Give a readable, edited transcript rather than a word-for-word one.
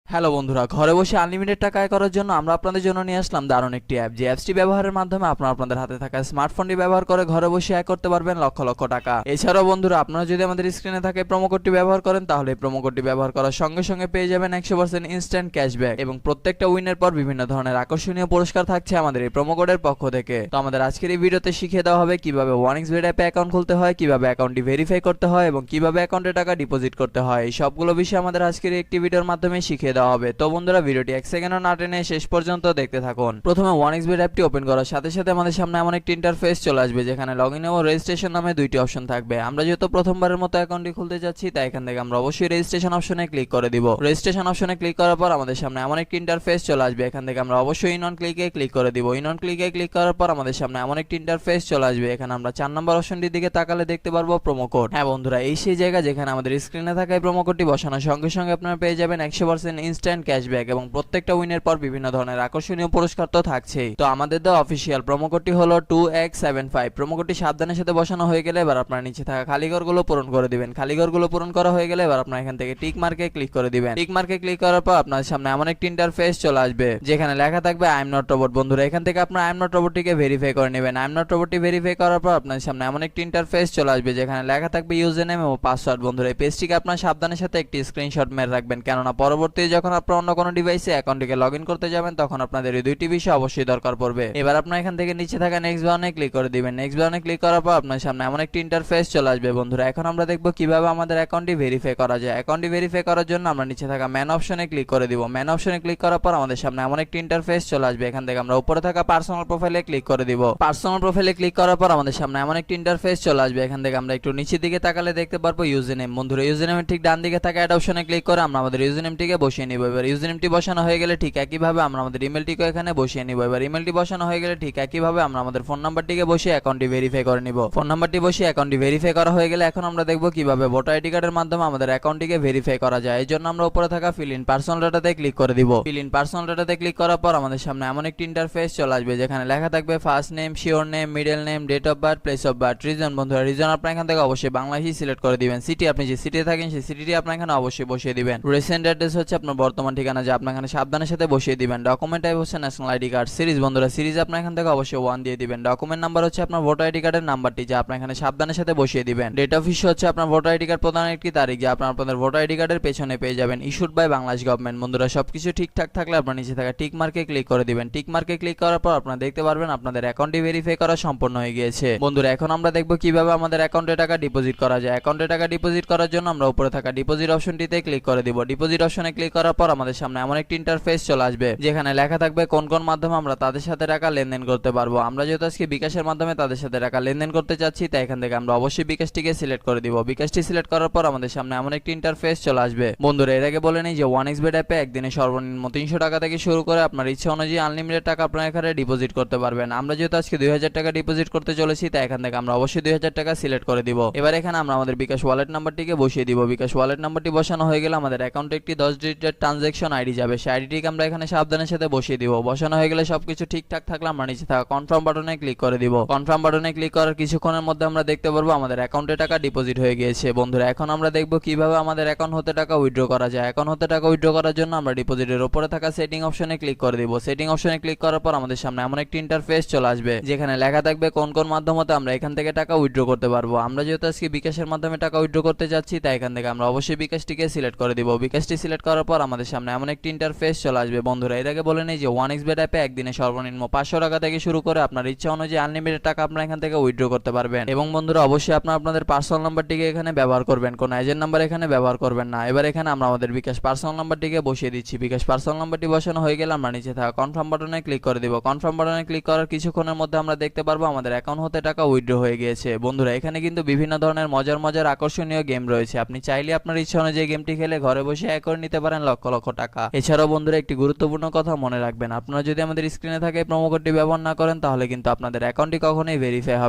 Hello বন্ধুরা, ঘরে বসে আনলিমিটেড টাকা আয় করার জন্য আমরা আপনাদের জন্য নিয়ে আসলাম দারুণ একটি অ্যাপ। যে অ্যাপসটি ব্যবহারের মাধ্যমে আপনারা আপনাদের হাতে থাকা স্মার্টফোনটি ব্যবহার করে ঘরে বসে আয় করতে পারবেন লক্ষ লক্ষ টাকা। এছাড়াও বন্ধুরা, আপনারা যদি আমাদের স্ক্রিনে থাকে প্রোমো কোডটি ব্যবহার করেন, তাহলে এই প্রোমো কোডটি ব্যবহার করার সঙ্গে সঙ্গে পেয়ে যাবেন 100% ইনস্ট্যান্ট ক্যাশব্যাক এবং প্রত্যেকটা উইনের পর বিভিন্ন ধরনের আকর্ষণীয় পুরস্কার থাকছে আমাদের এই প্রোমো কোডের পক্ষ থেকে। তো আমাদের আজকের এই ভিডিওতে শিখিয়ে দেওয়া হবে কিভাবে 1xBet অ্যাপে অ্যাকাউন্ট খুলতে হয়, কিভাবে অ্যাকাউন্টটি ভেরিফাই করতে হয় এবং কিভাবে অ্যাকাউন্টে টাকা ডিপোজিট করতে হয়। এই সবগুলো বিষয় আমাদের আজকের একটি ভিডিওর মাধ্যমে শিখিয়ে দেওয়া হবে। তো বন্ধুরা, ভিডিওটি এক সেকেন্ডও না টেনে শেষ পর্যন্ত দেখতে থাকুন। প্রথমে 1xBet অ্যাপটি ওপেন করার সাথে সাথে আমাদের সামনে এমন একটি ইন্টারফেস চলে আসবে যেখানে লগইন এবং রেজিস্ট্রেশন নামে দুইটি অপশন থাকবে। আমরা যেহেতু প্রথমবারের মতো অ্যাকাউন্টটি খুলতে যাচ্ছি, তাই এখান থেকে আমরা অবশ্যই রেজিস্ট্রেশন অপশনে ক্লিক করে দিব। রেজিস্ট্রেশন অপশনে ক্লিক করার পর আমাদের সামনে এমন একটি ইন্টারফেস চলে আসবে। এখান থেকে আমরা অবশ্যই ইন অন ক্লিকে ক্লিক করে দিব। ইন অন ক্লিকে ক্লিক করার পর আমাদের সামনে এমন একটি ইন্টারফেস চলে আসবে। এখানে আমরা 4 নম্বর অপশনটির দিকে তাকালে দেখতে পারবো প্রোমো কোড। হ্যাঁ বন্ধুরা, এই সেই জায়গা যেখানে আমাদের স্ক্রিনে থাকা এই প্রোমো কোডটি বসানোর সঙ্গে সঙ্গে আপনারা পেয়ে যাবেন 100% ইনস্ট্যান্ট ক্যাশব্যাক এবং প্রত্যেকটা উইনের পর বিভিন্ন ধরনের আকর্ষণীয় পুরস্কার তো থাকছেই। তো আমাদের দেওয়া অফিসিয়াল প্রোমো কোডটি হলো 2x75। প্রোমো কোডটি সাবধানের সাথে বসানো হয়ে গেলে এবার আপনার নিচে থাকা খালি ঘরগুলো পূরণ করে দিবেন। খালি ঘরগুলো পূরণ করা হয়ে গেলে এবার আপনার এখান থেকে টিক মার্কে ক্লিক করে দিবেন। টিক মার্কে ক্লিক করার পর আপনার সামনে এমন একটি ইন্টারফেস চলে আসবে যেখানে লেখা থাকবে আই এম নট রোবট। বন্ধুরা, এখান থেকে আপনার আই এম নট রোবটটিকে ভেরিফাই করে নেবেন। আই এম নট রোবটটি ভেরিফাই করার পর আপনার সামনে এমন একটি ইন্টারফেস চলে আসবে যেখানে লেখা থাকবে ইউজার নেম এবং পাসওয়ার্ড। বন্ধুরা, এই পেজটিকে আপনার সাবধানের সাথে একটি স্ক্রিনশট মেরে রাখবেন, কেননা পরবর্তীতে যখন আপনার অন্য কোনো ডিভাইসে অ্যাকাউন্টটিকে লগ ইন করতে যাবেন তখন আপনাদের এই দুইটি বিষয় অবশ্যই দরকার পড়বে। এবার আপনার এখান থেকে নিচে থাকা নেক্সট বাটনে ক্লিক করে দিবেন। নেক্সট বাটনে ক্লিক করার পর আপনার সামনে এমন একটি ইন্টারফেস চলে আসবে। বন্ধুরা, এখন আমরা দেখব কিভাবে আমাদের অ্যাকাউন্টটি ভেরিফাই করা যায়। অ্যাকাউন্টটি ভেরিফাই করার জন্য আমরা নিচে থাকা ম্যান অপশনে ক্লিক করে দিব। ম্যান অপশনে ক্লিক করার পর আমাদের সামনে এমন একটি ইন্টারফেস চলে আসবে। এখান থেকে আমরা উপরে থাকা পার্সোনাল প্রোফাইলে ক্লিক করে দিব। পার্সোনাল প্রোফাইলে ক্লিক করার পর আমাদের সামনে এমন একটি ইন্টারফেস চলে আসবে। এখান থেকে আমরা একটু নিচের দিকে তাকালে দেখতে পারবো ইউজার নেম। বন্ধুরা, ইউজার নেমের ঠিক ডান দিকে থাকা অ্যাড অপশনে ক্লিক করে আমরা আমাদের ইউজার নেমটিকে বসিয়ে নিব। এবার ইউজার নেমটি বসানো হয়ে গেলে ঠিক একইভাবে আমরা আমাদের ইমেলটিকে এখানে বসিয়ে নিব। এবার ইমেলটি বসানো হয়ে গেলে ঠিক একইভাবে আমরা আমাদের ফোন নাম্বারটিকে বসিয়ে অ্যাকাউন্টটি ভেরিফাই করে নিব। ফোন নাম্বারটি বসিয়ে অ্যাকাউন্টটি ভেরিফাই করা হয়ে গেলে এখন আমরা দেখব কিভাবে ভোটার আইডি কার্ডের মাধ্যমে আমাদের অ্যাকাউন্টটিকে ভেরিফাই করা যায়। এই জন্য আমরা উপরে থাকা ফিল ইন পার্সোনাল ডাটাতে ক্লিক করে দিব। ফিল ইন পার্সোনাল ডাটাতে ক্লিক করার পর আমাদের সামনে এমন একটি ইন্টারফেস চলে আসবে যেখানে লেখা থাকবে first name, surname, middle name, date of birth, place of birth, reason. বন্ধুরা, রিজন আপনার এখান থেকে অবশ্যই বাংলাদেশই সিলেক্ট করে দিবেন। সিটি, আপনি যে সিটিতে থাকেন সেই সিটিটি আপনার এখানে অবশ্যই বসিয়ে দিবেন। রিসেন্ট অ্যাড্রেস হচ্ছে আপনার বর্তমান ঠিকানা, যা আপনার এখানে সাবধানের সাথে বসিয়ে দিবেন। ডকুমেন্ট টাইপ হচ্ছে ন্যাশনাল আইডি কার্ড। সিরিজ, বন্ধুরা সিরিজ আপনার এখান থেকে অবশ্যই 1 দিয়ে দিবেন। ডকুমেন্ট নাম্বার হচ্ছে আপনার ভোটার আইডি কার্ডের নাম্বারটি, যা আপনার এখানে সাবধানের সাথে বসিয়ে দিবেন। ডেট অফ ইস্যু হচ্ছে আপনার ভোটার আইডি কার্ড প্রদানের একটি তারিখ, যা আপনাদের ভোটার আইডি কার্ডের পেছনে পেয়ে যাবেন। Issued by Bangladesh government. বন্ধুরা, সবকিছু ঠিকঠাক থাকলে আপনার নিচে থাকা টিক মার্কে ক্লিক করে দিবেন। টিক মার্কে ক্লিক করার পর আপনারা দেখতে পারবেন আপনাদের অ্যাকাউন্টটি ভেরিফাই করা সম্পূর্ণ হয়ে গিয়েছে। বন্ধুরা, এখন আমরা দেখব কিভাবে আমাদের অ্যাকাউন্টে টাকা ডিপোজিট করা যায়। অ্যাকাউন্টে টাকা ডিপোজিট করার জন্য আমরা উপরে থাকা ডিপোজিট অপশনটিতে ক্লিক করে দিব। ডিপোজিট অপশনে ক্লিক করার পর আমাদের সামনে এমন একটি ইন্টারফেস চলে আসবে যেখানে লেখা থাকবে কোন কোন মাধ্যমে আমরা তাদের সাথে টাকা লেনদেন করতে পারবো। আমরা যেহেতু আজকে বিকাশের মাধ্যমে তাদের সাথে টাকা লেনদেন করতে চাচ্ছি, তাই এখান থেকে আমরা অবশ্যই বিকাশটিকে সিলেক্ট করে দিব। বিকাশটি সিলেক্ট করার পর আমাদের সামনে এমন একটি ইন্টারফেস চলে আসবে। বন্ধুরা, এর আগে বলে নিই যে 1xBet অ্যাপে একদিনে সর্বনিম্ন 300 টাকা থেকে শুরু করে আপনার ইচ্ছা অনুযায়ী আনলিমিটেড টাকা আপনার এখানে ডিপোজিট করতে পারবেন। আমরা যেহেতু আজকে 2000 টাকা ডিপোজিট করতে চলেছি, তাই এখান থেকে আমরা অবশ্যই 2000 টাকা সিলেক্ট করে দিব। এবার এখানে আমরা আমাদের বিকাশ ওয়ালেট নাম্বারটিকে বসিয়ে দিব। বিকাশ ওয়ালেট নাম্বারটি বসানো হয়ে গেলে আমাদের অ্যাকাউন্টে একটি 10 ডিজিটের ট্রানজ্যাকশন আইডি যাবে। সেই আইডিটিকে আমরা এখানে সাবধানের সাথে বসিয়ে দিব। বসানো হয়ে গেলে সবকিছু ঠিকঠাক থাকলে আমরা নিচে থাকা কনফার্ম বাটনে ক্লিক করে দিব। কনফার্ম বাটনে ক্লিক করার কিছুক্ষণের মধ্যে আমরা দেখতে পারবো আমাদের অ্যাকাউন্টে টাকা ডিপোজিট হয়ে গিয়েছে। বন্ধুরা, এখন আমরা দেখব কিভাবে আমাদের অ্যাকাউন্ট হতে টাকা উইথড্র করা যায়। অ্যাকাউন্ট হতে টাকা উইথড্র করার জন্য আমরা ডিপোজিটের উপরে থাকা সেটিং অপশনে ক্লিক করে দিব। সেটিং অপশনে ক্লিক করার পর আমাদের সামনে এমন একটি ইন্টারফেস চলে আসবে যেখানে লেখা থাকবে কোন কোন মাধ্যমে আমরা এখান থেকে টাকা উইথড্র করতে পারবো। আমরা যেহেতু আজকে বিকাশের মাধ্যমে টাকা উইথড্র করতে যাচ্ছি, তাই এখান থেকে আমরা অবশ্যই বিকাশটিকে সিলেক্ট করে দিব। বিকাশটি সিলেক্ট করার পর আমাদের সামনে এমন একটি ইন্টারফেস চলে আসবে। বন্ধুরা, এর আগে বলে নেই যে 1xBet অ্যাপে একদিনে সর্বনিম্ন 500 টাকা থেকে শুরু করে আপনার ইচ্ছা অনুযায়ী আনলিমিটেড টাকা আপনারা এখান থেকে উইথড্র করতে পারবেন। এবং বন্ধুরা, অবশ্যই আপনাদের পার্সোনাল নাম্বারটিকে এখানে ব্যবহার করবেন, কোনো এজেন্ট নাম্বার এখানে ব্যবহার করবেন না। এবার এখানে আমরা আমাদের বিকাশ পার্সোনাল নাম্বারটিকে বসিয়ে দিচ্ছি। বিকাশ পার্সোনাল নাম্বারটি বসানো হয়ে গেলে আমরা নিচে থাকা কনফার্ম বাটনে ক্লিক করে দিব। কনফার্ম বাটনে ক্লিক করার কিছুক্ষণের মধ্যে আমরা দেখতে পারবো আমাদের অ্যাকাউন্ট হতে টাকা উইথড্র হয়ে গিয়েছে। বন্ধুরা, এখানে কিন্তু বিভিন্ন ধরনের মজার মজার আকর্ষণীয় গেম রয়েছে। আপনি চাইলে আপনার ইচ্ছা অনুযায়ী গেমটি খেলে ঘরে বসে আয় করে নিতে পারেন লক্ষ লক্ষ টাকা। এছাড়াও বন্ধুরা, একটি গুরুত্বপূর্ণ কথা মনে রাখবেন, আপনারা যদি আমাদের স্ক্রিনে থাকে প্রোমো কোডটি ব্যবহার না করেন, তাহলে কিন্তু আপনাদের অ্যাকাউন্টটি কখনোই ভেরিফাই হবে